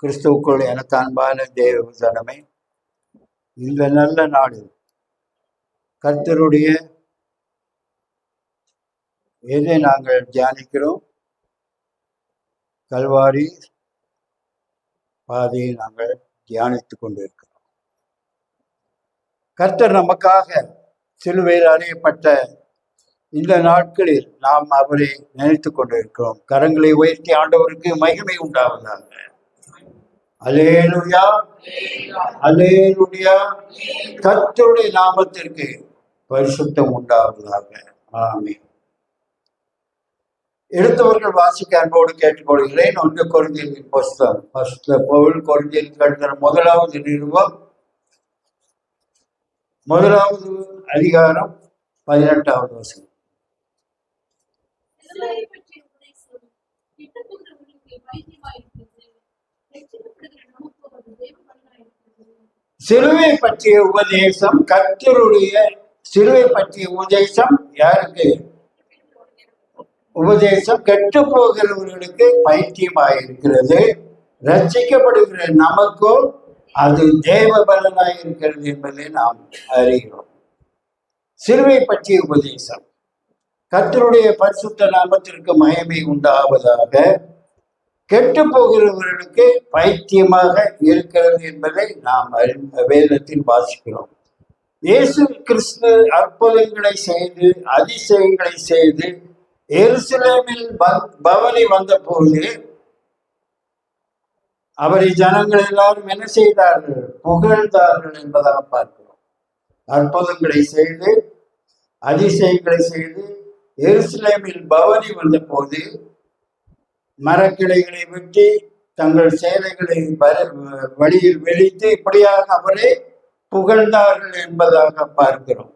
கிறிஸ்துவுக்குள் எனக்கு அன்பான தேவ ஜனமே, இந்த நல்ல நாடு கர்த்தருடைய எதை நாங்கள் தியானிக்கிறோம்? கல்வாரி பாதையை நாங்கள் தியானித்துக் கொண்டிருக்கிறோம். கர்த்தர் நமக்காக சிலுவையில் அறையப்பட்ட இந்த நாட்களில் நாம் அவரை நினைத்துக் கொண்டிருக்கிறோம். கரங்களை உயர்த்தி ஆண்டவருக்கு மகிமை உண்டாவதாக. அல்லேலூயா, அல்லேலூயா. கர்த்தருடைய நாமத்திற்கு பரிசுத்தம் உண்டாவதாக. ஆமென். எடுத்தவர்கள் வாசிக்க அன்போடு கேட்டுக்கொள்கிறேன். 1 கொரிந்தியரின் புஸ்தகம் பவுல் கொரிந்தியருக்கு எழுதின முதலாவது நிருபம் 1வது அதிகாரம் 18வது வசனம். சிலுவை பற்றிய உபதேசம், கர்த்தருடைய சிலுவை பற்றிய உபதேசம் யாருக்கு? உபதேசம் கெட்டு போகிறவர்களுக்கு பைத்தியமாயிருக்கிறது, ரட்சிக்கப்படுகிற நமக்கோ அது தேவ பலனாயிருக்கிறது என்பதை நாம் அறிகிறோம். சிலுவை பற்றிய உபதேசம் கர்த்தருடைய பரிசுத்த நாமத்திற்கு மகிமை உண்டாவதாக. கெட்டு போகிறவர்களுக்கு பைத்தியமாக இருக்கிறது என்பதை நாம் வேதத்தில் வாசிக்கிறோம். இயேசு கிறிஸ்து அற்புதங்களை செய்து அதிசயங்களை செய்து எருசலேமில் பவனி வந்த போது அவரை ஜனங்கள் எல்லாரும் என்ன செய்தார்கள்? புகழ்ந்தார்கள் என்பதாக பார்க்கிறோம். அற்புதங்களை செய்து அதிசயங்களை செய்து எருசலேமில் பவனி வந்த போது மரக்கிளைகளை வெட்டி தங்கள் சேலைகளை வழியில் வெளித்து இப்படியாக அவரை புகழ்ந்தார்கள் என்பதாக பார்க்கிறோம்.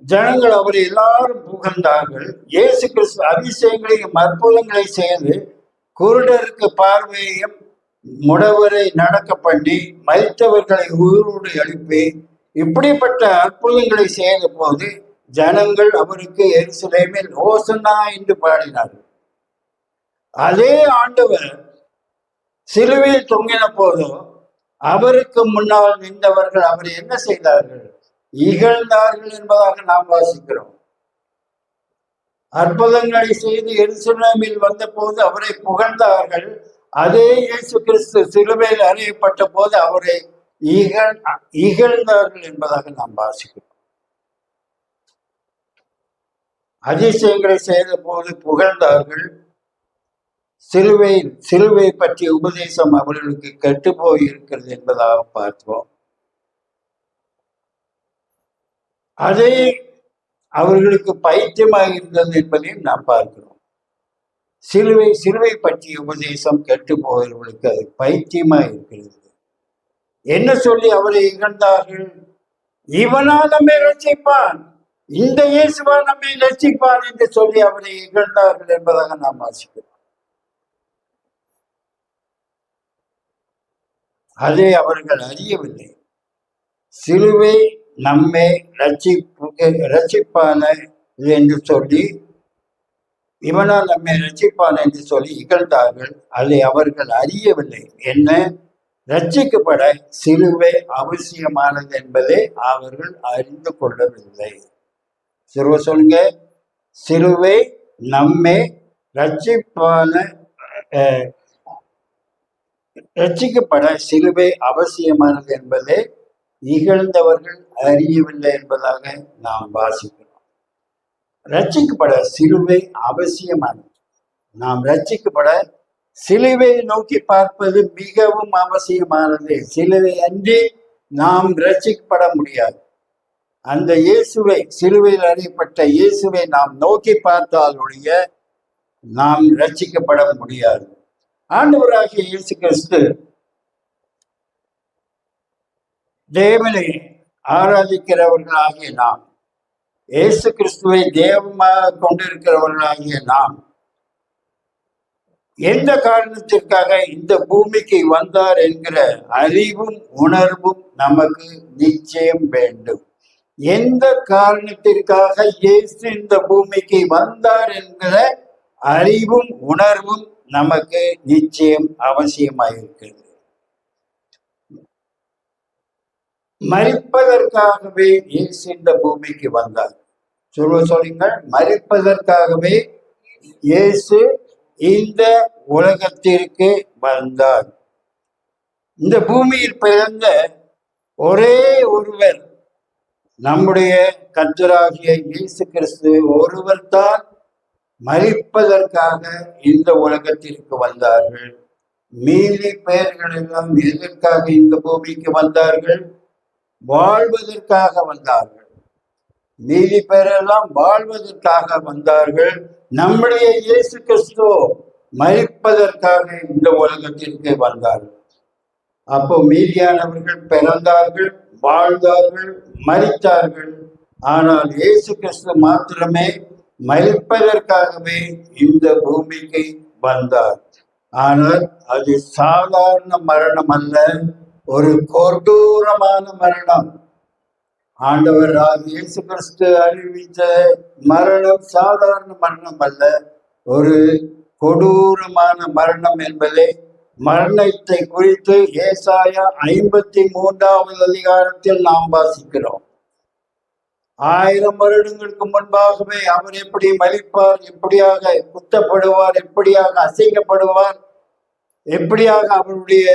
ஜனங்கள் அவரை எல்லாரும் புகழ்ந்தார்கள். இயேசு கிறிஸ்து அதிசயங்களையும் அற்புதங்களை செய்து குருடருக்கு பார்வையையும் முடவரை நடக்க பண்ணி மரித்தவர்களை உயிரோடு எழுப்பி இப்படிப்பட்ட அற்புதங்களை செய்த போது ஜனங்கள் அவருக்கு எருசலேமில் ஓசன்னா என்று பாடினார்கள். அதே ஆண்டவர் சிலுவையில் தொங்கின போதும் அவருக்கு முன்னால் நின்றவர்கள் அவரை என்ன செய்தார்கள்? இகழ்ந்தார்கள் என்பதாக நாம் வாசிக்கிறோம். அற்புதங்களை செய்து எருசலேமில் வந்த போது அவரை புகழ்ந்தார்கள். அதே இயேசு கிறிஸ்து சிலுவையில் அறையப்பட்ட போது அவரை இகழ்ந்தார்கள் என்பதாக நாம் வாசிக்கிறோம். அதிசயங்களை செய்த போது புகழ்ந்தார்கள். சிலுவை பற்றிய உபதேசம் அவர்களுக்கு கெட்டு போய் இருக்கிறது என்பதாக பார்த்தோம். அதே அவர்களுக்கு பைத்தியமாக இருந்தது என்பதையும் நாம் பார்க்கிறோம். சிலுவை பற்றிய உபதேசம் கெட்டு போகிறவர்களுக்கு அது பைத்தியமாக இருக்கிறது. என்ன சொல்லி அவரை இகழ்ந்தார்கள்? இவனா நம்மை ரட்சிப்பான், இந்த இயேசுவா நம்மை ரட்சிப்பான் என்று சொல்லி அவரை இகழ்ந்தார்கள் என்பதாக நாம் வாசிக்கிறோம். அதை அவர்கள் அறியவில்லை. சிலுவை நம்மை ரட்சிப்பான என்று சொல்லி இவனால் நம்மை ரட்சிப்பான் என்று சொல்லி இகழ்ந்தார்கள். அதை அவர்கள் அறியவில்லை. என்ன? ரட்சிக்கப்பட சிலுவை அவசியமானது என்பதை அவர்கள் அறிந்து கொள்ளவில்லை. சொல்லுங்க, சிலுவை நம்மை ரட்சிக்கப்பட சிலுவை அவசியமானது என்பதை இகழ்ந்தவர்கள் அறியவில்லை என்பதாக நாம் வாசிக்கிறோம். ரட்சிக்கப்பட சிலுவை அவசியமானது. நாம் ரட்சிக்கப்பட சிலுவை நோக்கி பார்ப்பது மிகவும் அவசியமானது. சிலுவை அன்றி நாம் ரட்சிக்கப்பட முடியாது. அந்த இயேசுவை, சிலுவையில் அறியப்பட்ட இயேசுவை நாம் நோக்கி பார்த்தால் ஒழிய நாம் ரட்சிக்கப்பட முடியாது. ஆண்டவராகிய இயேசு கிறிஸ்து தேவனை ஆராதிக்கிறவர்களாகிய நாம், இயேசு கிறிஸ்துவை தேவமாக கொண்டிருக்கிறவர்களாகிய நாம் எந்த காரணத்திற்காக இந்த பூமிக்கு வந்தார் என்கிற அறிவும் உணர்வும் நமக்கு நிச்சயம் வேண்டும். எந்த காரணத்திற்காக இயேசு இந்த பூமிக்கு வந்தார் என்கிற அறிவும் உணர்வும் நமக்கு நிச்சயம் அவசியமாயிருக்கிறது. மரிப்பதற்காகவே இயேசு இந்த பூமிக்கு வந்தார். சொல்லுங்கள், மரிப்பதற்காகவே இயேசு இந்த உலகத்திற்கு வந்தார். இந்த பூமியில் பிறந்த ஒரே ஒருவர் நம்முடைய கர்த்தராகிய இயேசு கிறிஸ்து ஒருவர் தான் மரிப்பதற்காக இந்த உலகத்திற்கு வந்தார்கள். மீதி பெயர்கள் எல்லாம் எதற்காக இந்த பூமிக்கு வந்தார்கள்? வாழ்வதற்காக வந்தார்கள். மீதி பேரெல்லாம் வாழ்வதற்காக வந்தார்கள். நம்முடைய இயேசு கிறிஸ்து மரிப்பதற்காக இந்த உலகத்திற்கு வந்தார்கள். அப்போ மீதியானவர்கள் பிறந்தார்கள், வாழ்ந்தார்கள், மரித்தார்கள். ஆனால் இயேசு கிறிஸ்து மாத்திரமே மரிப்பதற்காகவே இந்த பூமிக்கு வந்தார். ஆனால் அது சாதாரண மரணம் அல்ல, ஒரு கொடூரமான மரணம். ஆண்டவர் இயேசு கிறிஸ்து அறிவித்த மரணம் சாதாரண மரணம் அல்ல, ஒரு கொடூரமான மரணம் என்பதை மரணத்தை குறித்து ஏசாயா 53வது அதிகாரத்தில் நாம் வாசிக்கிறோம். 1000 வருடங்களுக்கு முன்பாகவே அவர் எப்படி மரிப்பார், எப்படியாக குத்தப்படுவார், எப்படியாக அசைக்கப்படுவார், எப்படியாக அவருடைய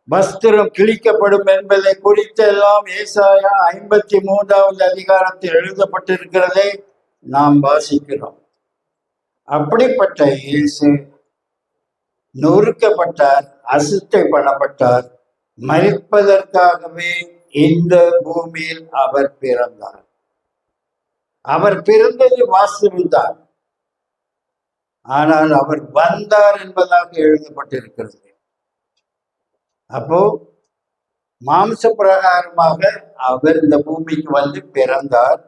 வஸ்திரம் கிழிக்கப்படும் என்பதை குறித்தெல்லாம் ஏசாயா 53வது அதிகாரத்தில் எழுதப்பட்டிருக்கிறதை நாம் வாசிக்கிறோம். அப்படிப்பட்ட இயேசு நொறுக்கப்பட்டார், அசுத்தை பண்ணப்பட்டார். மரிப்பதற்காகவே இந்த பூமியில் அவர் பிறந்தார். அவர் பிறந்தது வாஸ்தவம்தான், ஆனால் அவர் வந்தார் என்பதாக எழுதப்பட்டிருக்கிறது. அப்போ மாம்ச பிரகாரமாக அவர் இந்த பூமிக்கு வந்து பிறந்தார்.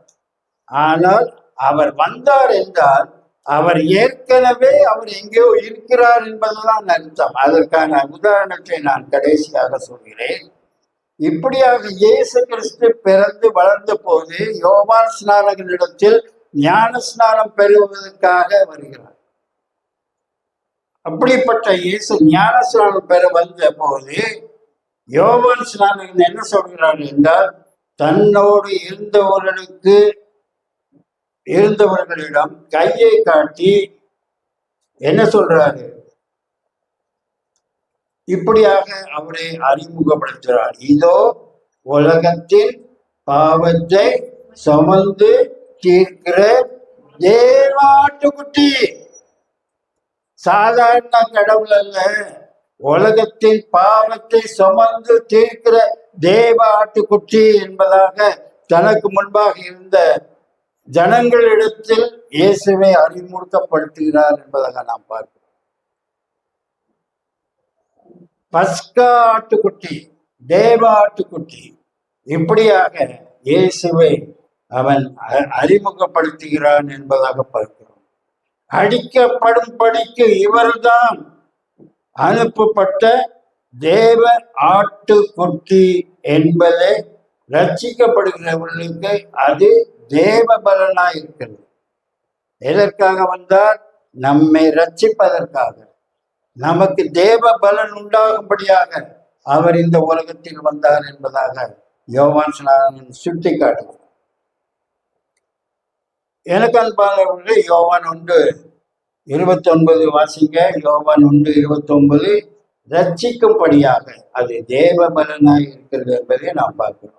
ஆனால் அவர் வந்தார் என்றால் அவர் ஏற்கனவே அவர் எங்கேயோ இருக்கிறார் என்பதுதான் அர்த்தம். அதற்கான உதாரணத்தை நான் கடைசியாக சொல்கிறேன். இப்படியாக இயேசு கிறிஸ்து பிறந்து வளர்ந்த போது யோவான் ஸ்நானகனிடத்தில் ஞான ஸ்நானம் பெறுவதற்காக வருகிறார். அப்படிப்பட்ட இயேசு ஞான ஸ்நானம் பெற வந்த போது யோவான் ஸ்நானகன் என்ன சொல்கிறார் என்றால், தன்னோடு இருந்தவர்களிடம் கையை காட்டி என்ன சொல்றாரு? இப்படியாக அவரை அறிமுகப்படுத்துகிறார். இதோ உலகத்தின் பாவத்தை சுமந்து தீர்க்கிற தேவாட்டுக்குட்டி. சாதாரண கடவுள் அல்ல, உலகத்தின் பாவத்தை சுமந்து தீர்க்கிற தேவ ஆட்டுக்குட்டி என்பதாக தனக்கு முன்பாக இருந்த ஜனங்களிடத்தில் இயேசுவை அறிமுகப்படுத்துகிறார் என்பதாக நாம் பார்க்கிறோம். பஸ்கா ஆட்டுக்குட்டி, தேவ ஆட்டுக்குட்டி, இப்படியாக இயேசுவை அவன் அறிமுகப்படுத்துகிறான் என்பதாக பார்க்கிறோம். அடிக்கப்படும் படிக்கு இவர்தான் அனுப்பப்பட்ட தேவ ஆட்டுக்குட்டி என்பதை ரட்சிக்கப்படுகிறவர்களுக்கு அது தேவ பலனாய் இருக்கிறது. எதற்காக வந்தார்? நம்மை ரட்சிப்பதற்காக, நமக்கு தேவ பலன் உண்டாகும்படியாக அவர் இந்த உலகத்தில் வந்தார் என்பதாக யோவான் ஸ்நானகன் சுட்டி காட்டுகிறார். எனக்கு அன்பானவர்களே, யோவான் 1:29 வாசிங்க. யோவான் 1:29 ரட்சிக்கும்படியாக அது தேவ பலனாய் இருக்கிறது என்பதை நாம் பார்க்கிறோம்.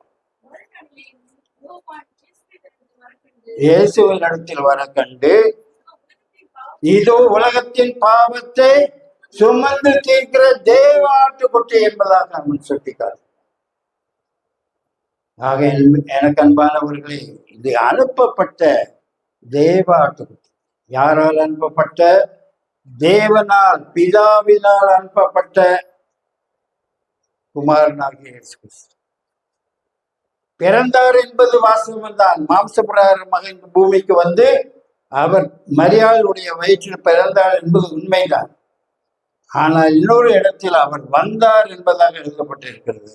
இயேசுவின் இடத்தில் வர கண்டு, இதோ உலகத்தின் பாவத்தை சுமந்து தீர்க்கிற தேவ ஆட்டுக்குட்டி என்பதாக அவன் சுட்டிக்கார். ஆக எனக்கு அன்பானவர்களே, இது அனுப்பப்பட்ட தேவ ஆட்டுக்குட்டி. யாரால் அனுப்பப்பட்ட? தேவனால், பிதாவினால் அனுப்பப்பட்ட குமாரனாகிய இயேசு கிறிஸ்து பிறந்தார் என்பது வாசகம் தான். மாம்சபிரகாரமாக இந்த பூமிக்கு வந்து அவர் மரியாளுடைய வயிற்றில் பிறந்தார் என்பது உண்மைதான். ஆனால் இன்னொரு இடத்தில் அவர் வந்தார் என்பதாக எழுதப்பட்டிருக்கிறது.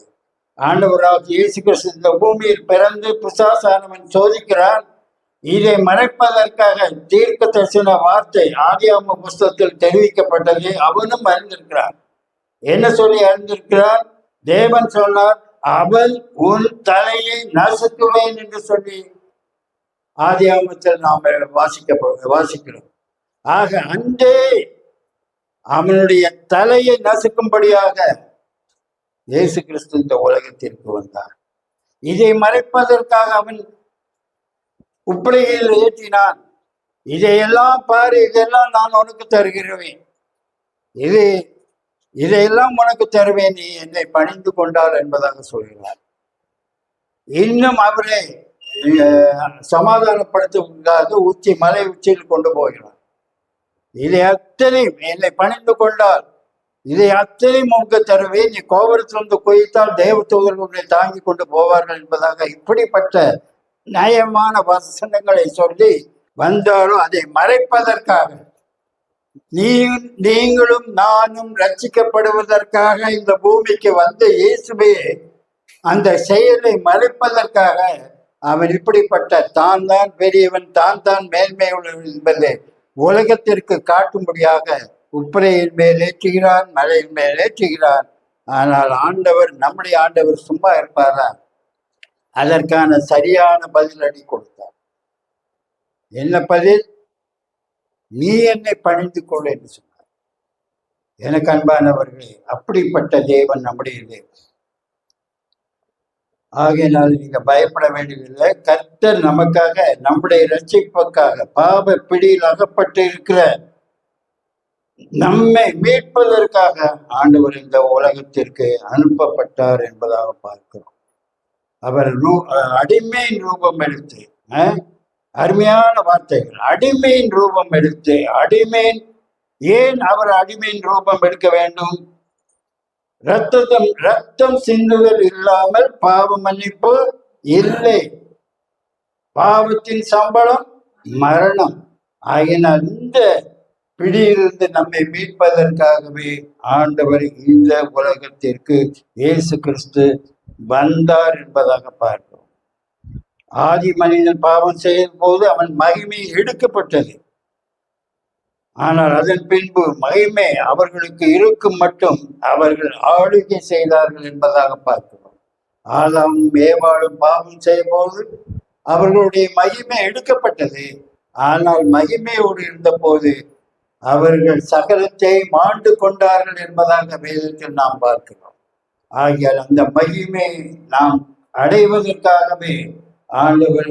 ஆண்டவராக இயேசு கிறிஸ்து இந்த பூமியில் பிறந்து பிசாசானவன் சோதிக்கிறான். இதை மறைப்பதற்காக தீர்க்க தரிசன வார்த்தை ஆதியாகம புஸ்தகத்தில் தெரிவிக்கப்பட்டதை அவனும் அறிந்திருக்கிறார். என்ன சொல்லி அறிந்திருக்கிறார்? தேவன் சொன்னார், அவள் உன் தலையை நசுக்குவேன் என்று சொல்லி ஆதியாகமத்தில் நாம் வாசிக்கிறோம். ஆக அன்றே அவனுடைய தலையை நசுக்கும்படியாக இயேசு கிறிஸ்து இந்த உலகத்திற்கு வந்தார். இதை மறைப்பதற்காக அவன் உப்பளையில் ஏற்றினான். இதையெல்லாம் பாரு, இதெல்லாம் நான் உனக்கு தருகிறேன், இதையெல்லாம் உனக்கு தருவேன், நீ என்னை பணிந்து கொண்டார் என்பதாக சொல்கிறார். இன்னும் அவரை சமாதானப்படுத்துவதற்காக மலை உச்சியில் கொண்டு போகிறார். இதை அத்தனையும் என்னை பணிந்து கொண்டால் இதை அத்தனையும் உனக்கு தருவேன், நீ கோபுரத்திலிருந்து குதித்தால் தேவ தூதர்கள் உன்னை தாங்கி கொண்டு போவார்கள் என்பதாக இப்படிப்பட்ட நயமான வசனங்களை சொல்லி வந்தாலும் அதை மறைப்பதற்காக, நீங்களும் நானும் ரட்சிக்கப்படுவதற்காக இந்த பூமிக்கு வந்த இயேசுவே அந்த செயலை மறைப்பதற்காக அவன் இப்படிப்பட்ட தான் தான் பெரியவன், தான் தான் மேன்மை உள்ளவன் என்பதை உலகத்திற்கு காட்டும்படியாக உப்பரையின் மேல் ஏற்றுகிறான், மலையின் மேல் ஏற்றுகிறான். ஆனால் ஆண்டவர், நம்முடைய ஆண்டவர் சும்மா இருப்பாரா? அதற்கான சரியான பதிலடி கொடுத்தார். என்ன பதில்? நீ என்னை பணிந்து கொள் என்று சொன்னார். எனக்கு அன்பானவர்களே, அப்படிப்பட்ட தேவன் நம்முடைய தேவன். ஆகையினால் நீங்க பயப்பட வேண்டியதில்லை. கர்த்தர் நமக்காக, நம்முடைய ரட்சிப்புக்காக, பாவ பிடியில் அகப்பட்டு இருக்கிற நம்மை மீட்பதற்காக ஆண்டவர் இந்த உலகத்திற்கு அனுப்பப்பட்டார் என்பதாக பார்க்கிறோம். அவர் அடிமையின் ரூபம் எடுத்து, அருமையான வார்த்தைகள், அடிமையின் ரூபம் எடுத்து, அடிமையின் ஏன் அவர் அடிமையின் ரூபம் எடுக்க வேண்டும்? ரத்தம் சிந்துதல் இல்லாமல் பாவ மன்னிப்பு இல்லை. பாவத்தின் சம்பளம் மரணம். ஆகினால் இந்த பிடியிலிருந்து நம்மை மீட்பதற்காகவே ஆண்டவர் இந்த உலகத்திற்கு இயேசு கிறிஸ்து வந்தார் என்பதாக பார்க்கிறோம். ஆதி மனிதன் பாவம் செய்யும் போது அவன் மகிமை எடுக்கப்பட்டது. ஆனால் அதன் பின்பு மகிமை அவர்களுக்கு இருக்கும் மட்டும் அவர்கள் ஆளுகை செய்தார்கள் என்பதாக பார்க்கிறோம். ஆதாமும் ஏவாளும் பாவம் செய்யும் போது அவர்களுடைய மகிமை எடுக்கப்பட்டது. ஆனால் மகிமையோடு இருந்த போது அவர்கள் சகலத்தை மாண்டு கொண்டார்கள் என்பதாக வேதத்தில் நாம் பார்க்கிறோம். ஆகியால் அந்த மகிமை நாம் அடைவதற்காகவே ஆண்டவர்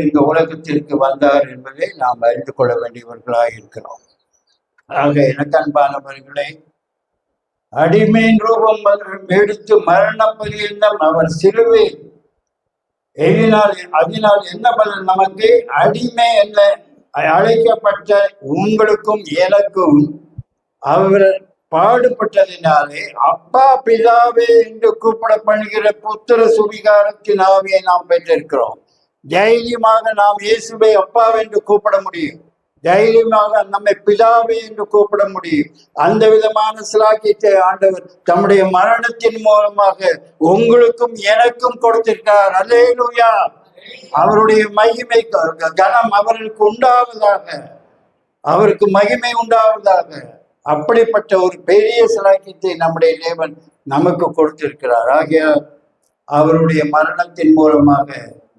இந்த உலகத்திற்கு வந்தார் என்பதை நாம் அறிந்து கொள்ள வேண்டியவர்களாக இருக்கிறோம். ஆக எனக்கு அன்பானவர்களே, அடிமையின் ரூபம் எடுத்து மரண பரியந்தம் அவர் சிலுவை அதனால் என்ன பலன்? நமக்கு அடிமை என்ற அழைக்கப்பட்ட உங்களுக்கும் எனக்கும் அவர் பாடுபட்டதினாலே அப்பா பிதாவே என்று கூப்பிடப்படுகிற புத்திர சுவிகாரத்தின் ஆவியை நாம் பெற்றிருக்கிறோம். தைரியமாக நாம் இயேசுவை அப்பா என்று கூப்பிட முடியும். தைரியமாக நம்மை பிதாவே என்று கூப்பிட முடியும். அந்த விதமான சிலாக்கியத்தை ஆண்டவர் தம்முடைய மரணத்தின் மூலமாக உங்களுக்கும் எனக்கும் கொடுத்திருக்கிறார். அல்லேலூயா! அவருடைய மகிமை கனம் அவர்களுக்கு உண்டாவதாக, அவருக்கு மகிமை உண்டாவதாக. அப்படிப்பட்ட ஒரு பெரிய சிலாக்கியத்தை நம்முடைய தேவன் நமக்கு கொடுத்திருக்கிறார். ஆகிய அவருடைய மரணத்தின் மூலமாக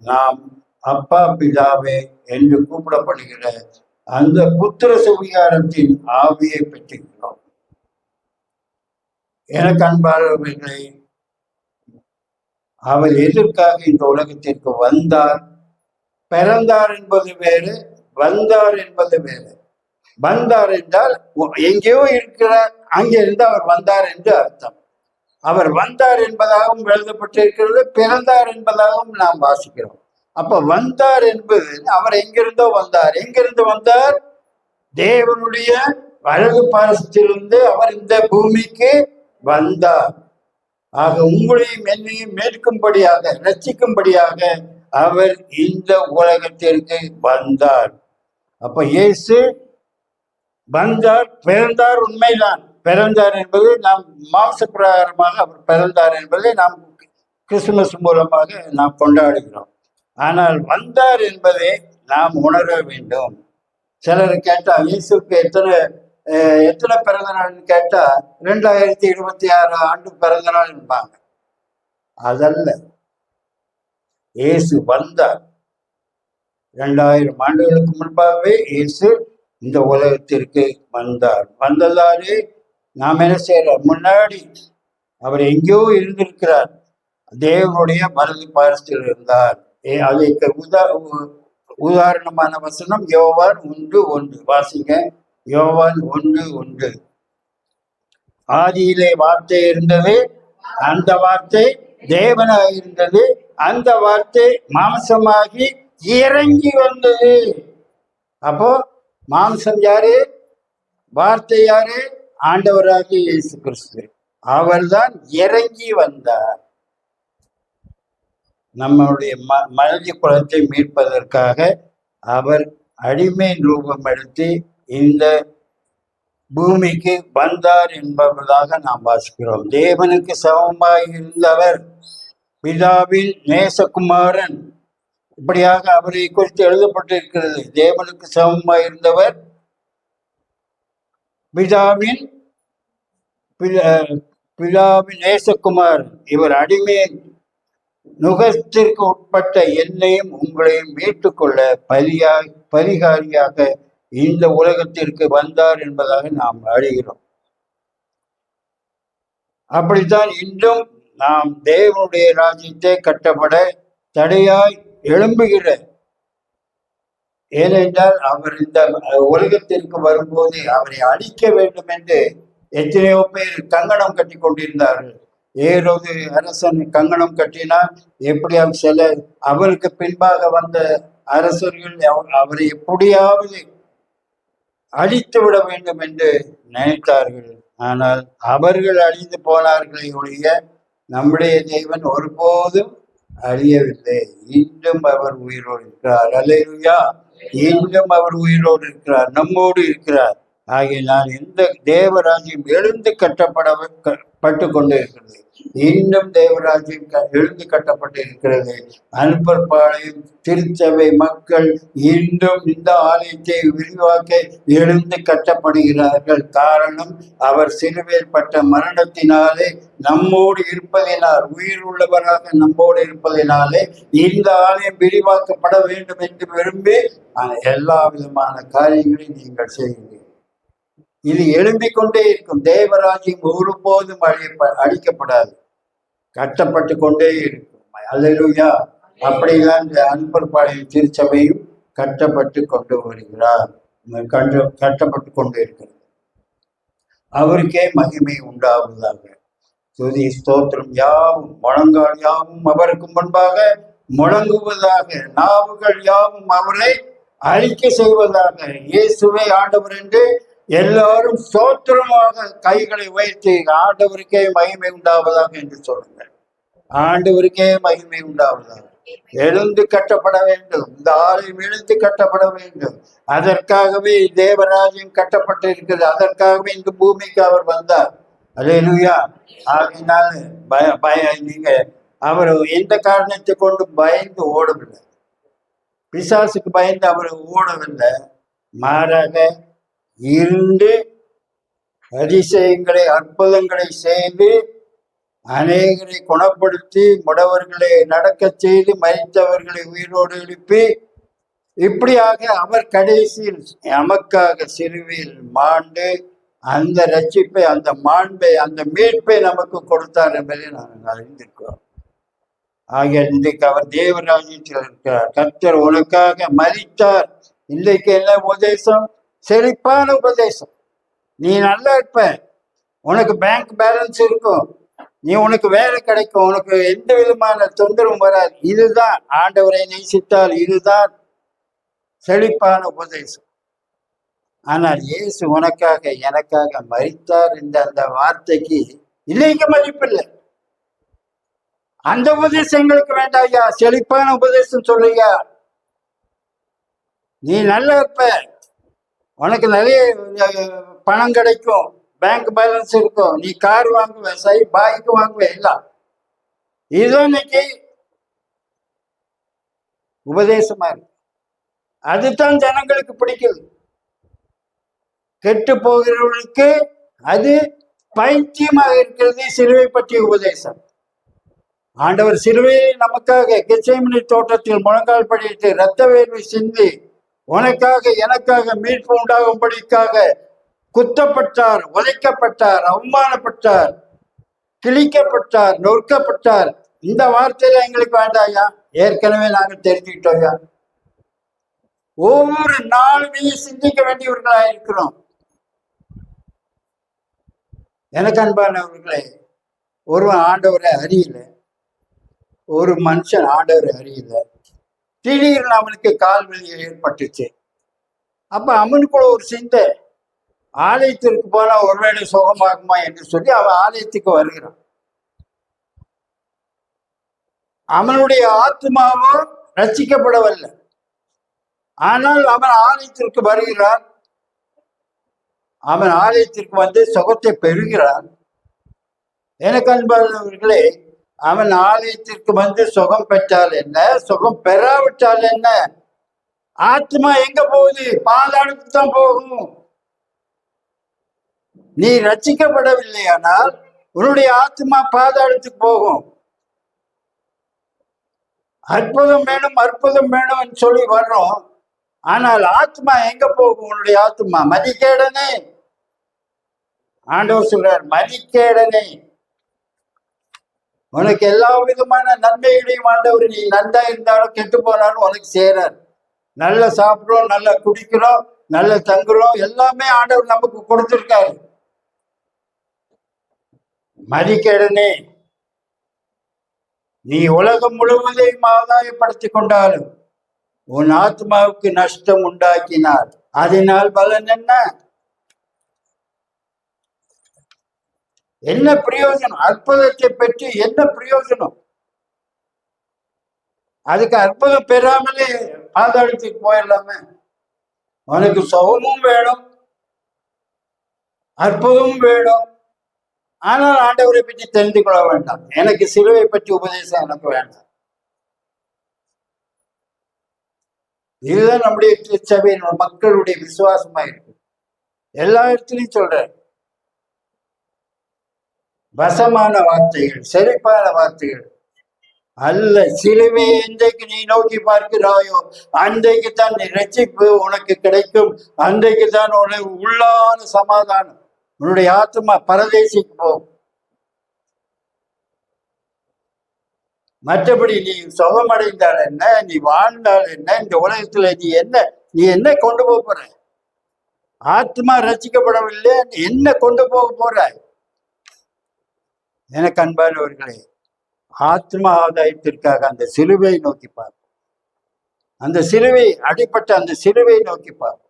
நாம் அப்பா பிதாவே என்று கூப்பிடப்படுகிற அந்த புத்திர சுவிகாரத்தின் ஆவியை பெற்றிருக்கிறோம். எனக்கு அன்பானவர்களை, அவர் எதற்காக இந்த உலகத்திற்கு வந்தார்? பிறந்தார் என்பது வேறு, வந்தார் என்பது வேறு. வந்தார் என்றால் எங்கேயோ இருக்கிறார், அங்கிருந்து அவர் வந்தார் என்று அர்த்தம். அவர் வந்தார் என்பதாகவும் எழுதப்பட்டிருக்கிறது, பிறந்தார் என்பதாகவும் நாம் வாசிக்கிறோம். அப்ப வந்தார் என்பது அவர் எங்கிருந்தோ வந்தார். எங்கிருந்து வந்தார்? தேவனுடைய வலது பாரசத்திலிருந்து அவர் இந்த பூமிக்கு வந்தார். ஆக உங்களையும் என்னையும் மேற்கும்படியாக, ரட்சிக்கும்படியாக அவர் இந்த உலகத்திற்கு வந்தார். அப்ப இயேசு வந்தார், பிறந்தார். உண்மைதான், பிறந்தார் என்பது நாம் மாம்ச பிரகாரமாக அவர் பிறந்தார் என்பதை நாம் கிறிஸ்துமஸ் மூலமாக நாம் கொண்டாடுகிறோம். ஆனால் வந்தார் என்பதை நாம் உணர வேண்டும். சிலர் கேட்டா இயேசுக்கு எத்தனை எத்தனை பிறந்த நாள்னு கேட்டா 2026 ஆண்டு பிறந்த நாள் என்பாங்க. அதல்ல, இயேசு வந்தார். 2000 ஆண்டுகளுக்கு முன்பாகவே இயேசு இந்த உலகத்திற்கு வந்தார். வந்ததாலே நாம் என்ன செய்யறோம்? முன்னாடி அவர் எங்கேயோ இருந்திருக்கிறார். தேவனுடைய வலது பாரஸ்தில் இருந்தார். அதுக்கு உதாரணமான வசனம் யோவான் 1:1. வாசிங்க. யோவான் 1:1. ஆதியிலே வார்த்தை இருந்தது, அந்த வார்த்தை தேவனாய் இருந்தது, அந்த வார்த்தை மாம்சமாகி இறங்கி வந்தது. அப்போ மாம்சம் யாரு? வார்த்தை யாரு? ஆண்டவராகிய இயேசு கிறிஸ்து. அவர்தான் இறங்கி வந்தார். நம்மளுடைய மனித குலத்தை மீட்பதற்காக அவர் அடிமை ரூபம் எடுத்து இந்த பூமிக்கு வந்தார் என்பதாக நாம் வாசிக்கிறோம். தேவனுக்கு சமமாய் இருந்தவர், பிதாவின் நேசகுமாரன், இப்படியாக அவரை குறித்து எழுதப்பட்டிருக்கிறது. தேவனுக்கு சமமாய் இருந்தவர், பிதாவின் நேசகுமாரன். இவர் அடிமை நுகத்திற்கு உட்பட்ட என்னையும் உங்களையும் மீட்டுக்கொள்ள பரிகாரியாக இந்த உலகத்திற்கு வந்தார் என்பதாக நாம் அறிகிறோம். அப்படித்தான் இன்றும் நாம் தேவனுடைய ராஜ்யத்தை கட்டப்பட தடையாய் எழும்புகிற, ஏனென்றால் அவர் இந்த உலகத்திற்கு வரும்போது அவரை அழிக்க வேண்டும் என்று எத்தனையோ பேர் கங்கணம் கட்டி கொண்டிருந்தார்கள். ஏரோது அரசன் கங்கணம் கட்டினார். எப்படியாவது சில அவருக்கு பின்பாக வந்த அரசர்கள் அவரை எப்படியாவது அழித்து விட வேண்டும் என்று நினைத்தார்கள். ஆனால் அவர்கள் அழிந்து போனார்களே ஒழிய நம்முடைய தேவன் ஒருபோதும் அழியவில்லை. இன்றும் அவர் உயிரோடு இருக்கிறார். அல்லேலூயா! இன்றும் அவர் உயிரோடு இருக்கிறார், நம்மோடு இருக்கிறார். ஆகையினால் இந்த தேவராஜ்யம் எழுந்து கட்டப்பட்டு கொண்டு இருக்கிறது. இன்னும் தேவராஜ்யம் எழுந்து கட்டப்பட்டு இருக்கிறது. அன்பர்பாளையம் திருச்சபை மக்கள் இன்றும் இந்த ஆலயத்தை விரிவாக்க எழுந்து கட்டப்படுகிறார்கள். காரணம், அவர் சிலுவையில் பட்ட மரணத்தினாலே நம்மோடு இருப்பதினால், உயிர் உள்ளவராக நம்மோடு இருப்பதினாலே இந்த ஆலயம் விரிவாக்கப்பட வேண்டும் என்று விரும்பி எல்லா விதமான காரியங்களையும் நீங்கள் செய்யுங்கள். இது எழும்பிக் கொண்டே இருக்கும். தேவராஜ்யம் ஒருபோதும் அழிக்கப்படாது, கட்டப்பட்டு கொண்டே இருக்கும். அல்லேலூயா! அப்படிதான் இந்த அன்பர்பாளையம் திருச்சபையும் கட்டப்பட்டு கொண்டு வருகிறார், கட்டப்பட்டு கொண்டு இருக்கிறது. அவருக்கே மகிமை உண்டாவதாக. துதி ஸ்தோத்திரம் யாவும் முழங்கால் யாவும் அவருக்கு முன்பாக முழங்குவதாக, நாவுகள் யாவும் அவரை அறிக்கை செய்வதாக. இயேசுவே ஆண்டவர் என்று எல்லாரும் ஸ்தோத்திரமாக கைகளை உயர்த்தி ஆண்டவருக்கே மகிமை உண்டாவதாக என்று சொல்லுங்கள். ஆண்டவருக்கே மகிமை உண்டாவதாக. எழுந்து கட்டப்பட வேண்டும். இந்த ஆலயம் எழுந்து கட்டப்பட வேண்டும். அதற்காகவே தேவராஜ்யம் கட்டப்பட்டு இருக்கிறது. அதற்காகவே இந்த பூமிக்கு அவர் வந்தார். அல்லேலூயா! ஆகினால நீங்க அவர் எந்த காரணத்தை கொண்டு பயந்து ஓடவில்லை. பிசாசுக்கு பயந்து அவர் ஓடவில்லை. மாறாக இருந்து அதிசயங்களை, அற்புதங்களை செய்து அநேகரை குணப்படுத்தி, முடவர்களை நடக்க செய்து, மரித்தவர்களை உயிரோடு எழுப்பி, இப்படியாக அவர் கடைசியில் நமக்காக சிலுவையில் மாண்டு அந்த ரட்சிப்பை, அந்த மாண்பை, அந்த மீட்பை நமக்கு கொடுத்தார் என்பதை நாங்கள் அறிந்திருக்கிறோம். ஆகிய இன்றைக்கு அவர் தேவராஜ்யத்தில் இருக்கிறார். கர்த்தர் உனக்காக மரித்தார். இன்றைக்கு என்ன உபதேசம்? செழிப்பான உபதேசம். நீ நல்லா இருப்ப, உனக்கு பேங்க் பேலன்ஸ் இருக்கும், நீ உனக்கு வேலை கிடைக்கும், உனக்கு எந்த விதமான தொந்தரவும் வராது. இதுதான் ஆண்டவரை நேசித்தால் இதுதான் செழிப்பான உபதேசம். ஆனால் இயேசு உனக்காக எனக்காக மரித்தார் என்ற அந்த வார்த்தைக்கு இன்னைக்கு மதிப்பில்லை. அந்த உபதேசம் எங்களுக்கு வேண்டாயா, செழிப்பான உபதேசம் சொல்லுயா. நீ நல்லா இருப்ப, உனக்கு நிறைய பணம் கிடைக்கும், பேங்க் பேலன்ஸ் இருக்கும், நீ கார் வாங்குவ, பைக் வாங்குவ, எல்லாம். இதுதான் இன்னைக்கு உபதேசமா இருக்கு. அதுதான் ஜனங்களுக்கு பிடிக்குது. கெட்டு போகிறவர்களுக்கு அது பைத்தியமாக இருக்கிறது சிலுவை பற்றிய உபதேசம். ஆண்டவர் சிலுவையை நமக்காக கெத்செமனே தோட்டத்தில் முழங்கால் படிட்டு இரத்த வேர்வை சிந்தி உனக்காக எனக்காக மீட்பு உண்டாகும்படிக்காக குத்தப்பட்டார், உதைக்கப்பட்டார், அவமானப்பட்டார், கிழிக்கப்பட்டார், நொறுக்கப்பட்டார். இந்த வார்த்தையில எங்களுக்கு வேண்டாயா? ஏற்கனவே நாங்கள் தெரிஞ்சுக்கிட்டோயா? ஒவ்வொரு நாளுமே சிந்திக்க வேண்டியவர்களா இருக்கிறோம். எனக்கு அன்பானவர்களே, ஒருவன் ஆண்டவரை அறியல, ஒரு மனுஷன் ஆண்டவரை அறியல, திடீர்னு அவனுக்கு கால் வலி ஏற்பட்டுச்சு. அப்ப அவனுக்குள்ள ஒரு சிந்தை, ஆலயத்திற்கு போனா ஒருவேளை சுகமாகுமா என்று சொல்லி அவன் ஆலயத்துக்கு வருகிறான். அவனுடைய ஆத்மாவோ ரட்சிக்கப்படவில்லை. ஆனால் அவன் ஆலயத்திற்கு வருகிறான். அவன் ஆலயத்திற்கு வந்து சுகத்தை பெறுகிறான். எனக்கு அன்பானவர்களே, அவன் ஆலயத்திற்கு வந்து சுகம் பெற்றால் என்ன, சுகம் பெறாவிட்டால் என்ன? ஆத்மா எங்க போகுது? பாதாளத்துக்கு தான் போகும். நீ ரட்சிக்கப்படவில்லையானால் உன்னுடைய ஆத்மா பாதாளத்துக்கு போகும். அற்புதம் வேணும், அற்புதம் வேணும் சொல்லி வர்றோம். ஆனால் ஆத்மா எங்க போகும்? உன்னுடைய ஆத்மா மதிக்கேடனே. ஆண்டவர் சொல்றார், மதிக்கேடனே, உனக்கு எல்லா விதமான நன்மைகளையும் ஆண்டவர், நீ நன்றா இருந்தாலும் கெட்டு போனாலும் உனக்கு சேரார். நல்லா சாப்பிடுறோம், நல்லா குடிக்கிறோம், நல்லா தங்குறோம், எல்லாமே ஆண்டவர் நமக்கு கொடுத்திருக்காரு. மதிக்கேடனே, நீ உலகம் முழுவதையும் ஆதாயப்படுத்திக் கொண்டாலும் உன் ஆத்மாவுக்கு நஷ்டம் உண்டாக்கினார். அதனால் பலன் என்ன? என்ன பிரயோஜனம்? அற்புதத்தை பெற்று என்ன பிரயோஜனம்? அதுக்கு அற்புதம் பெறாமலே பாதாளத்துக்கு போயிடலாமே. உனக்கு சுகமும் வேணும், அற்புதமும் வேணும், ஆனால் ஆண்டவரை பற்றி தெரிந்து கொள்ள வேண்டாம். எனக்கு சிலுவை பற்றி உபதேசம் எனக்கு வேண்டாம். இதுதான் நம்முடைய சபையின் மக்களுடைய விசுவாசமா இருக்கு. எல்லா இடத்துலையும் சொல்றேன், வசமான வார்த்தைகள், செழிப்பான வார்த்தைகள் அல்ல. சிலுவை எந்தைக்கு நீ நோக்கி பார்க்கிறாயோ அன்றைக்கு தான் நீ ரட்சிப்பு உனக்கு கிடைக்கும். அன்றைக்கு தான் உனக்கு உள்ளான சமாதானம். உன்னுடைய ஆத்மா பரதேசிக்கு போகும். மற்றபடி நீ சுகமடைந்தால் என்ன, நீ வாழ்ந்தால் என்ன, இந்த உலகத்துல நீ என்ன கொண்டு போக போற? ஆத்மா ரசிக்கப்படவில்லை, என்ன கொண்டு போக போற? எனக்கு அன்பானவர்களே, ஆத்மா ஆதாயத்திற்காக அந்த சிலுவை நோக்கி பார். அந்த சிலுவை, அடிப்பட்ட அந்த சிலுவை நோக்கி பார்.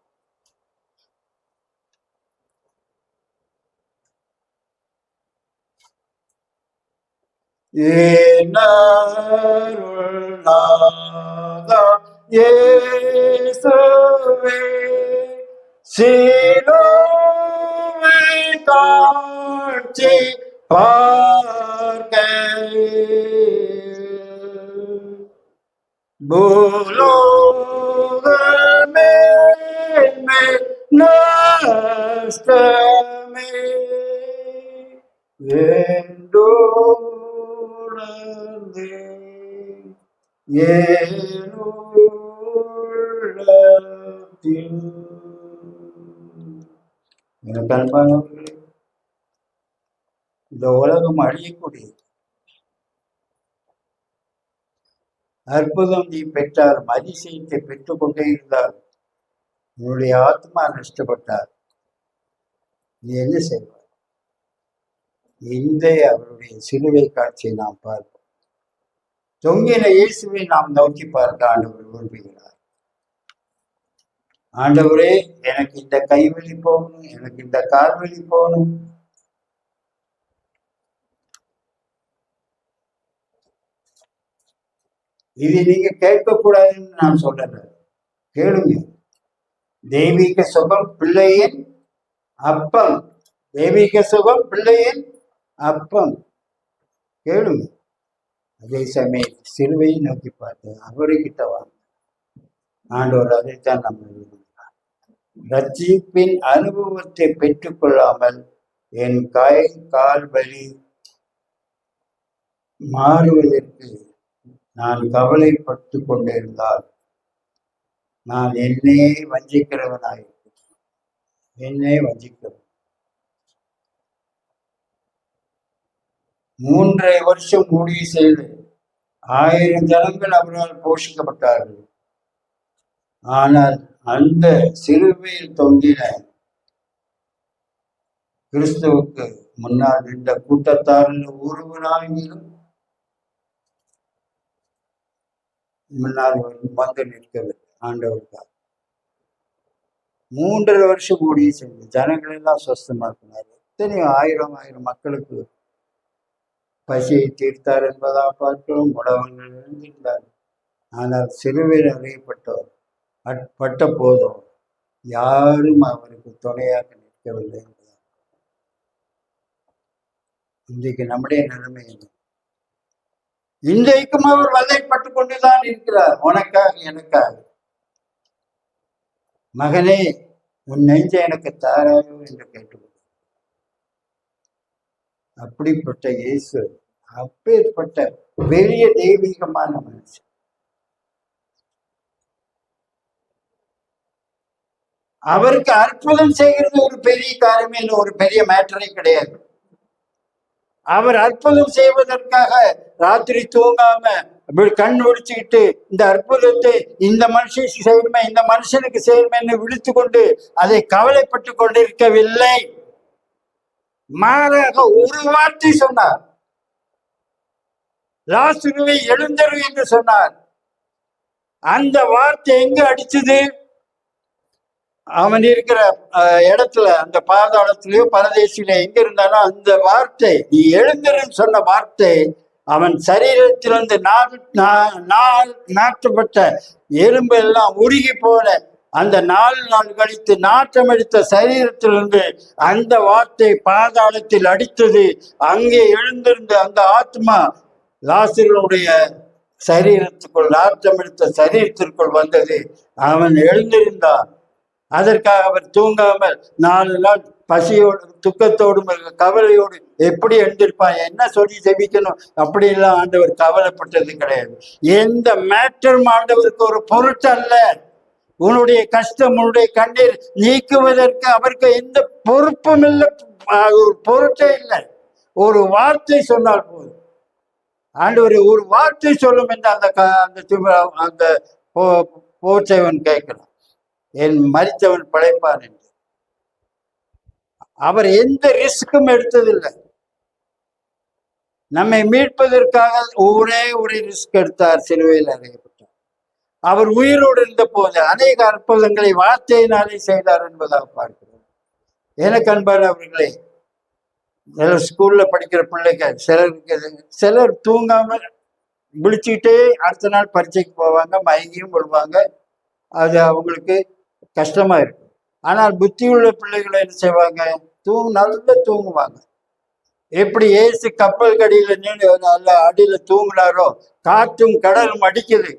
சிலுவை காட்சி பார்க்க பூலோகமே நஷ்டமே வேண்டுள்ளதே ஏனுள்ளத்தில். எனக்கு அன்பானவர்களே, இந்த உலகம் அழியக்கூடியது. அற்புதம் நீ பெற்றாலும், அதிசயத்தை பெற்றுக் கொண்டே இருந்தால் உன்னுடைய ஆத்மா நஷ்டப்பட்டார் நீ என்ன செய்வார்? இந்த அவருடைய சிலுவை காட்சியை நாம் பார்ப்போம். தொங்கின இயேசுவை நாம் நோக்கி பார்க்க ஆண்டவர் விரும்புகிறார். ஆண்டவரே, எனக்கு இந்த கைவலி போகணும், எனக்கு இந்த கால்வலி போகணும், இது நீங்க கேட்கக்கூடாதுன்னு நான் சொல்றேன். கேளுங்க. தெய்வீக சுகம் பிள்ளையின் அப்பம். தெய்வீக சுகம் பிள்ளையின் அப்பம். கேளுங்க. அதே சமயம் சிலுவையை நோக்கி பார்த்து அவர்கிட்ட வாங்க. ஆண்டவர் அதைத்தான் நம்ம விரும்புகிறார். ரட்சிப்பின் அனுபவத்தை பெற்றுக்கொள்ளாமல் என் கை கால் வலி மாறுவதற்கு நான் கவலைப்பட்டு கொண்டிருந்தால் நான் என்னே வஞ்சிக்கிறவனாயிருக்கிறேன். என்னே வஞ்சிக்கிறவன். 3.5 வருஷம் ஊழிய செய்து 1000 ஜனங்கள் அவரால் போஷிக்கப்பட்டார்கள். ஆனால் அந்த சிலுவையில் தொங்கின கிறிஸ்துவுக்கு முன்னால் நின்ற கூட்டத்தாரில் ஒருவனாகிலும் முன்னால் வந்து நிற்கவில்லை. ஆண்டவருக்காக 3.5 வருஷம் ஊழிய செய்து ஜனங்கள் எல்லாம் சொஸ்தமாக்கினார். எத்தனையோ ஆயிரம் மக்களுக்கு பசியை தீர்த்தார் என்பதாக பார்க்கிறோம். உடவங்கள் எழுந்திருந்தார். ஆனால் சிலுவையில் அறியப்பட்டவர் பட்ட போதும் யாரும் அவருக்கு துணையாக நிற்கவில்லை என்பதாக. இன்றைக்கு நம்முடைய நிலைமை என்ன? இன்றைக்கும் அவர் வதைப்பட்டு கொண்டுதான் இருக்கிறார். உனக்காக எனக்காக. மகனே, உன் நெஞ்ச எனக்கு தாராயோ என்று கேட்டுக்கொண்டார். அப்படிப்பட்ட இயேசு அப்பேற்பட்ட பெரிய தெய்வீகமான மனுஷன். அவருக்கு அற்புதம் செய்கிறது ஒரு பெரிய காரியமே இல்லை, ஒரு பெரிய மேட்டரே கிடையாது. அவர் அற்புதம் செய்வதற்காக ராத்திரி தூங்காம கண் ஒடிச்சுக்கிட்டு இந்த அற்புதத்தை இந்த மனுஷனுக்கு செய்யணுமே, இந்த மனுஷனுக்கு செய்யணுமே விழித்து கொண்டு அதை கவலைப்பட்டு கொண்டிருக்கவில்லை. மாறாக ஒரு வார்த்தை சொன்னார். லாசருவை எழுந்தரு என்று சொன்னார். அந்த வார்த்தை எங்க அடிச்சது? அவன் இருக்கிற இடத்துல, அந்த பாதாளத்திலேயோ பரதேசில எங்க இருந்தாலும் அந்த வார்த்தை, நீ எழுந்தருன்னு சொன்ன வார்த்தை அவன் சரீரத்திலிருந்து நாட்டப்பட்ட எலும்பு எல்லாம் உருகி போன அந்த 4 நாள் கழித்து நாட்டம் எடுத்த சரீரத்திலிருந்து அந்த வார்த்தை பாதாளத்தில் அடித்தது. அங்கே எழுந்திருந்த அந்த ஆத்மா லாசருடைய சரீரத்துக்குள், நாட்டம் எடுத்த சரீரத்திற்குள் வந்தது. அவன் எழுந்திருந்தான். அதற்காக அவர் தூங்காமல் 4 நாள் பசியோடு துக்கத்தோடும் கவலையோடு எப்படி எழுந்திருப்பான், என்ன சொல்லி ஜெபிக்கணும் அப்படிலாம் ஆண்டவர் கவலைப்பட்டது கிடையாது. எந்த மேட்டரும் ஆண்டவருக்கு ஒரு பொருட்டல்ல. உன்னுடைய கஷ்டம், உன்னுடைய கண்ணீர் நீக்குவதற்கு அவருக்கு எந்த பொறுப்பும் இல்லை, ஒரு பொருட்டே இல்லை. ஒரு வார்த்தை சொன்னால் போதும். ஆண்டவர் ஒரு வார்த்தை சொல்லும் என்று அந்த போற்றவன் கேட்கலாம், என் மரித்தவன் படைப்பான் என்று. அவர் எந்த ரிஸ்க்கும் எடுத்ததில்லை. நம்மை மீட்பதற்காக ஒரே ஒரு ரிஸ்க் எடுத்தார், சிலுவையில் அறையப்பட்டார். அவர் உயிரோடு இருந்த போது அநேக அற்புதங்களை வார்த்தையினாலே செய்தார் என்பதாக பார்க்கிறோம். எனக்கு அன்பானவர்களே, ஸ்கூல்ல படிக்கிற பிள்ளைங்க சிலர் தூங்காம விழிச்சுக்கிட்டே அடுத்த நாள் பரீட்சைக்கு போவாங்க, மயங்கியும் விழுவாங்க. அது அவங்களுக்கு கஷ்டமா இருக்கும். ஆனால் புத்தி உள்ள பிள்ளைகளை என்ன செய்வாங்க? நல்லா தூங்குவாங்க. எப்படி ஏசு கப்பல் கடியில நல்ல அடியில தூங்கினாரோ, காற்றும் கடலும் அடிக்குது.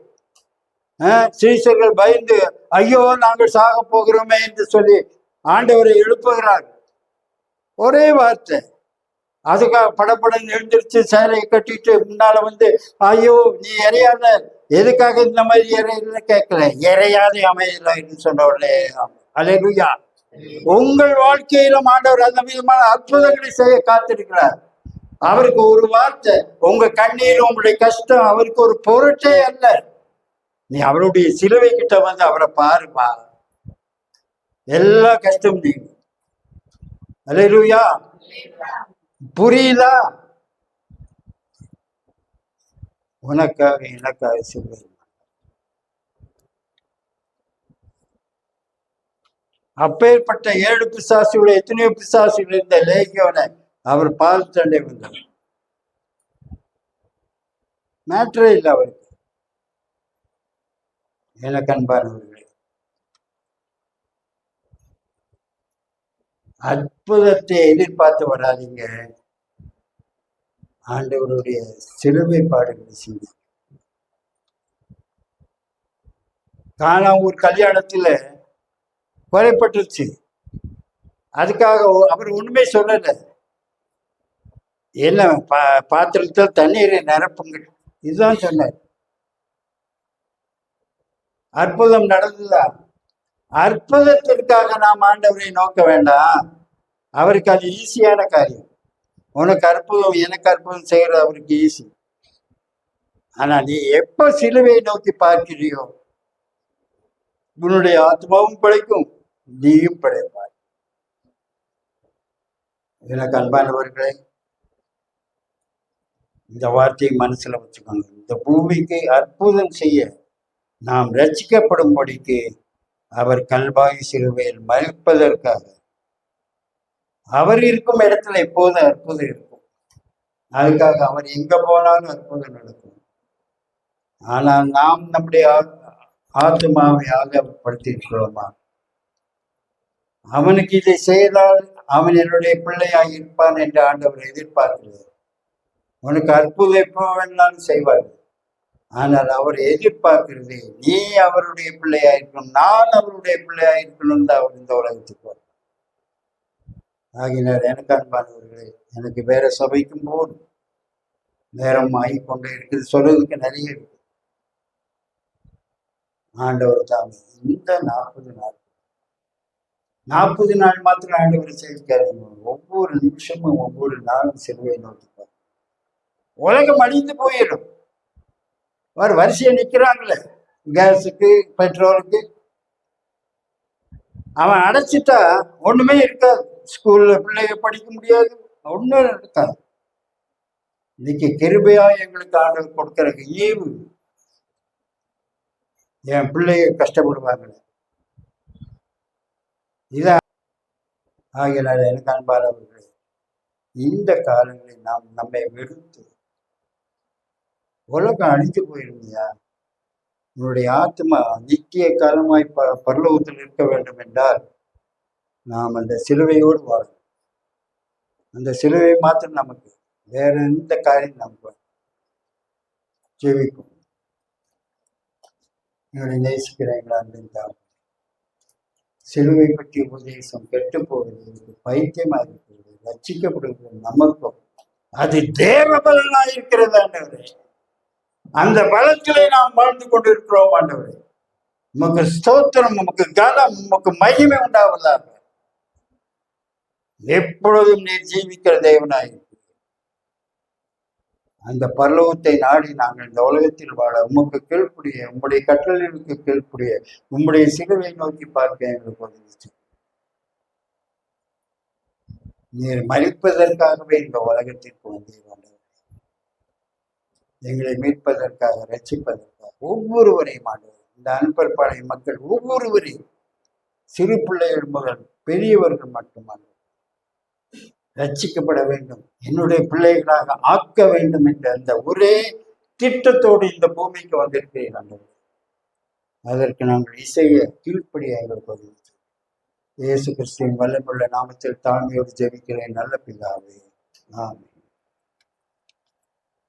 சீசர்கள் பயந்து ஐயோ நாங்கள் சாக போகிறோமே என்று சொல்லி ஆண்டவரை எழுப்புகிறார். ஒரே வார்த்தை. அதுக்காக படப்படம் எழுந்திருச்சு சேலையை கட்டிட்டு முன்னால வந்து ஐயோ நீ இறையாத, எதுக்காக இந்த மாதிரி இறையில கேட்கல, இறையாத அமையல என்று சொன்ன உடனே அல்லேலூயா. உங்கள் வாழ்க்கையிலும் ஆண்டவர் அந்த விதமான அற்புதங்களை செய்ய காத்திருக்கிறார். அவருக்கு ஒரு வார்த்தை, உங்க கண்ணீர் உங்களுடைய கஷ்டம் அவருக்கு ஒரு பொருட்டே அல்ல. நீ அவருடைய சிலுவை கிட்ட வந்து அவரை பாருமா, எல்லா கஷ்டம் நீங்க. அல்லேலூயா. புரியுதா? உனக்காக எனக்காக சிலுவை. அப்பேற்பட்ட 7 பிசாசுடைய எத்தனையோ பிசாசுகள் இருந்த லேகியோனை அவர் பால் தண்டை வந்தார். மேட்டரே இல்லை அவருக்கு. எனக்கு அன்பானவர்களே, அற்புதத்தை எதிர்பார்த்து வராதிங்க. ஆண்டவருடைய சிலுவை பாடுகளை செய்ய காணாவூர் கல்யாணத்துல குறைப்பட்டுருச்சு. அதுக்காக அவர் ஒண்ணுமே சொல்லல. என்ன பாத்திரத்தில் தண்ணீரை நிரப்புங்க, இதுதான் சொன்னார். அற்புதம் நடந்ததா? அற்புதத்திற்காக நாம் ஆண்டவரை நோக்க வேண்டாம். அவருக்கு அது ஈஸியான காரியம். உனக்கு அற்புதம், எனக்கு அற்புதம் செய்யறது அவருக்கு ஈஸி. ஆனா நீ எப்ப சிலுவையை நோக்கி பார்க்கிறியோ உன்னுடைய ஆத்மாவும் பிழைக்கும், நீயும் பிழைப்பாய். எனக்கு அன்பானவர்களே, இந்த வார்த்தையை மனசுல வச்சுக்கோங்க. இந்த பூமிக்கு அற்புதம் செய்ய நாம் ரட்சிக்கப்படும்படிக்கு அவர் கல்வாய் சிலுவையில் மறிப்பதற்காக அவர் இருக்கும் இடத்துல எப்போதும் அற்புதம் இருக்கும். அதுக்காக அவர் எங்க போனாலும் அற்புதம் நடக்கும். ஆனால் நாம் நம்முடைய ஆத்மாவை ஆகப்படுத்தியிருக்கிறோமா? அவனுக்கு இதை செய்தால் அவன் என்னுடைய பிள்ளையாக இருப்பான் என்று ஆண்டவர் எதிர்பார்க்கிறார். உனக்கு அற்புதம் எப்போ வேணாலும் செய்வார். ஆனால் அவர் எதிர்பார்க்கிறது நீ அவருடைய பிள்ளையா இருக்கணும், நான் அவருடைய பிள்ளையா இருக்கணும் தான் அவர் இந்த உலகத்துக்கு. ஆகினார் எனக்கு அன்பானவர்களே, எனக்கு வேற சபைக்கும் போதும் நேரம் ஆகிக்கொண்டே இருக்குது. சொல்றதுக்கு நிறைய இருக்கு. ஆண்டவர் தாமே இந்த 40 நாள் மாத்திரம் ஆண்டவர் செய்திருக்காருங்க. ஒவ்வொரு நிமிஷமும் ஒவ்வொரு நாளும் சிலுவை நோக்கிப்பார். உலகம் அழிந்து போயிடும். வரிசையை நிக்கிறாங்களே கேஸுக்கு, பெட்ரோலுக்கு. அவன் அடைச்சிட்டா ஒண்ணுமே இருக்காது. ஸ்கூல்ல பிள்ளைங்க படிக்க முடியாது, ஒண்ணும் இருக்காது. இன்னைக்கு கிருபையா எங்களுக்கு ஆண்டவர் கொடுக்கிற ஈவு. என் பிள்ளைய கஷ்டப்படுவாங்க. இதான் ஆகினால எனக்கு அன்பானவர்களே, இந்த காலங்களில் நாம் நம்மை வெறுத்து உலகம் அழிந்து போயிருந்தியா? உன்னுடைய ஆத்மா நித்திய காலமாய் பரலோகத்தில் இருக்க வேண்டும் என்றால் நாம் அந்த சிலுவையோடு வாழும். அந்த சிலுவை மாத்திரம் நமக்கு, வேற எந்த காரியம் நமக்கு ஜெபிக்கும். என்னுடைய நேசிக்கிறீங்களா? சிலுவை பற்றிய உபதேசம் கெட்டு போகிறது, பைத்தியமாக இருக்கிறது, ரட்சிக்கப்படுகிறது நமக்கும் அது தேவ பலனா இருக்கிறது. ஆண்டவரே, அந்த பலத்திலே நாம் வாழ்ந்து கொண்டிருக்கிறோம். ஆண்டவரே, உமக்கு ஸ்தோத்திரம், உமக்கு கனம், உமக்கு மகிமை உண்டாவதாக. எப்பொழுதும் நீர் ஜீவிக்கிற தேவனாய் அந்த பரலோகத்தை நாடி நாங்கள் இந்த உலகத்தில் வாழ உமக்கு கீழ்ப்புடைய, உம்முடைய கட்டளைகளுக்கு கீழ்ப்புடைய, உம்முடைய சிலுவை நோக்கி பார்க்க எங்களுக்கு உதவி. நீர் மறிப்பதற்காகவே இந்த உலகத்திற்கு வந்தீர்கள். எங்களை மீட்பதற்காக, ரட்சிப்பதற்காக ஒவ்வொருவரையும் ஆண்டவர், இந்த அன்பற்பாளைய மக்கள் ஒவ்வொருவரையும், சிறு பிள்ளைகள் முதல் பெரியவர்கள் மட்டுமல்ல, ரட்சிக்கப்பட வேண்டும், என்னுடைய பிள்ளைகளாக ஆக்க வேண்டும் என்ற அந்த ஒரே திட்டத்தோடு இந்த பூமிக்கு வந்திருக்கிறீர்கள். அதற்கு நாங்கள் இசைய கீழ்ப்படிய எங்களுக்கு உதவி. இயேசு கிறிஸ்துவின் வல்லமுள்ள நாமத்தில் தாழ்மையோடு ஜெபிக்கிறேன் நல்ல பிதாவே, ஆமென்.